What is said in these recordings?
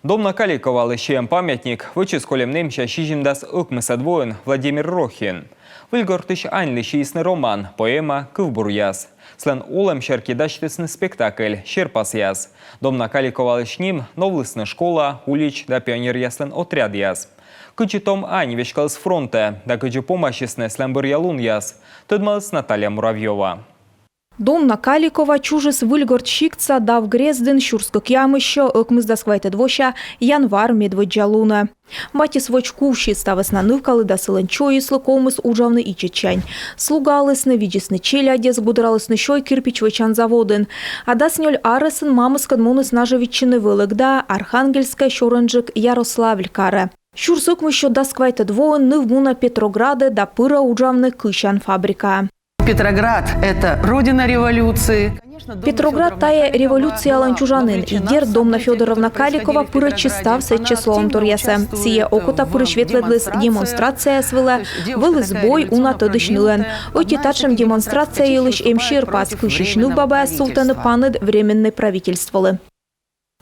Дом на Каликова лещеем памятник, вычис колем немча щижимдас ыкмыса двоен Владимир Рохин. Выльгортыш ань лещеисный роман, поэма «Кывбуряс». Слен улем шеркидачтысный спектакль «Щерпас яс». Дом на Каликова лещним новлысная школа, улич да пионер яслен отряд яс. Кычи том ань вешкал с фронта, да кычи помощисный слембыр ялун яс. Тыдмалс Наталья Муравьева. Дом на Каликова чужис выльгорт щикца дав грезден шурскок ямыщо ыкмызда сквайте двоща январ медведжалуна. Батис вочкувши ставас на нывкалы да сыленчой слыкомыс ужавны и чечань. Слугалысны, видисны челядес, будралысны щой кирпич вычан заводын. А да снёль аресын мамыс кадмуныс нажевиччины вылыгда Архангельская щорынжик Ярославль каре. Щурсык мыщо да сквайте двоен нывмуна Петрограде да пыра ужавны кыщан фабрика. Петроград – это родина революции. Петроград тая революция ланчужанын. Идер Домна Федоровна Каликова пыры чистав с числом турьясе. Сие окута пыры шветледлыс демонстрация свела, вылыз бой уна тыдышнылен. Оти тачем демонстрация елыш эмширпас кышишну баба султаны паныд временной правительстволы.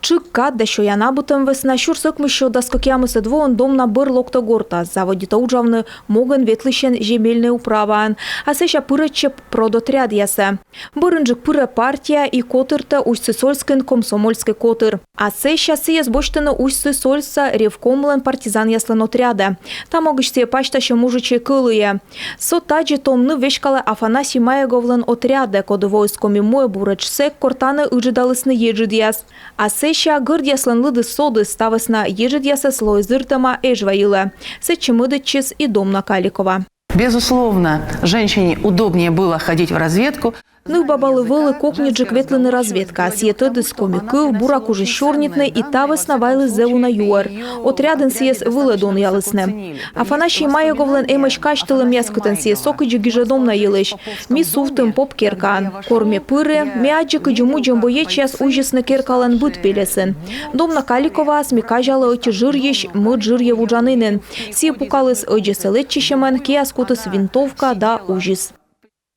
Чыкка да що я набутем весна щурсок мыщо да скокямысы двоен дом на быр локтогорта. Заводита ужавны могын ветлыщен земельный управан. А сеша пырычеп продотряд ясе. Бырынжик пыры партия и котырта Усть-Сысольскин комсомольский котыр. А сеша сие сбочтыны Усть-Сысольца ревкомлен партизан яслен отряда. Там огыште пачтаще мужиче кылые. Со таджи томны вешкала Афанасий Маяговлен отряда, коды войскоми мое бурачсек кортаны ыжидалысны ежидяс. А сеша гырдяслен лыды соды ставасна ежидяса слой зыртама эжваила. Сечемыдычис и Дом на Каликова. Безусловно, женщине удобнее было ходить в разведку. Ну бабалы вылы кокниджик ветлыны разведка, сие тыды скомикыл, бурак уже щорнитны и тавыс навайлы зеву на юар. Отрядын сиес вылыдон ялысны. Афанасий Маяговлен эмыш каштылым яскытын сие сокыджи гижедом на елыш. Ми суфтым поп керкан. Корме пыры, ми аджик и джумуджем боечес ужисны керкален быт пелесен. Дом на Каликова смекажалы оти жирьеш, мыт жирье вуджанынын. Сие пукалыс оджисы летчищемен, кияскутыс винтовка да ужис.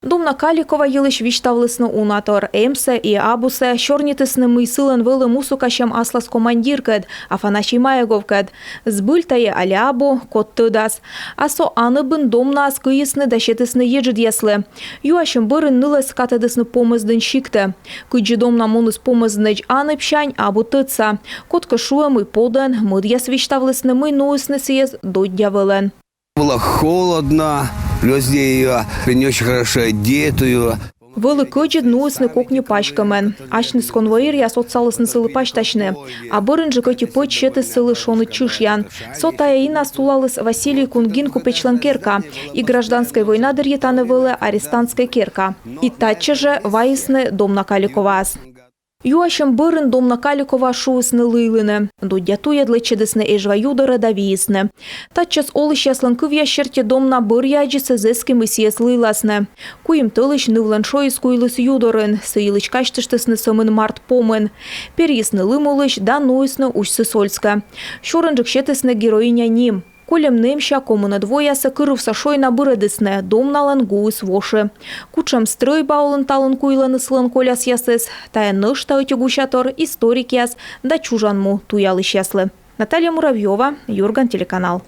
Дом на Каликова елыш виштавлысны унатор эмсе и абусе, щорнитысны мыйсылын вылы мусукашем аслас командиркэд, Афанасий Маяговкэд. Сбыльтае алябу, кот тыдас. Асо аныбын домна аскыйысны дащетысны ежид яслы. Юашым бырын нылыс катыдысны помыздын щикты. Кыджи домна муныс помыздныч аныпшань абу тыца. Котка шуэ мы поден, мыд яс виштавлысны мы нуысны сиез доддя вылен. Было холодно, люди ее не очень хорошо одетую. Вылы кыджид нуысны кокни пачкамен. Ашны с конвоир я соцалысны сылы пачташны. А бырынжы көти пыч шеты сылы шоны чышьян. Сотая ина стулалыс Василий Кунгин купечлен керка. И гражданская война дырьетаны вылы арестантская керка. И тача же вайысны Дом на Каликовас. Юашем бырын Дом на Каликова шуысны лыйлыны. Дудяту едлычедысны эжва юдары да виисны. Татчас олыш яслын кыв ящерте Дом на быр яджисы зэским и сиес лыйласны. Куим тылыш нывлан шоис куйлыс юдарын, сыйлыч каштыштысны сымын март помын. Перьесны лымылыш да нуысны Усть-Сысольска. Щорынжык щетысны героиня ним. Колем немща комуна двояса кырывса шойна бырыдысны, Дом налан гуыс воши. Кучам строй баулын талын куйланы сылын коляс ясыс, тая нышта өтегущатор историк яс, да чужанму туялыш яслы. Наталья Муравьева, Юрган, телеканал.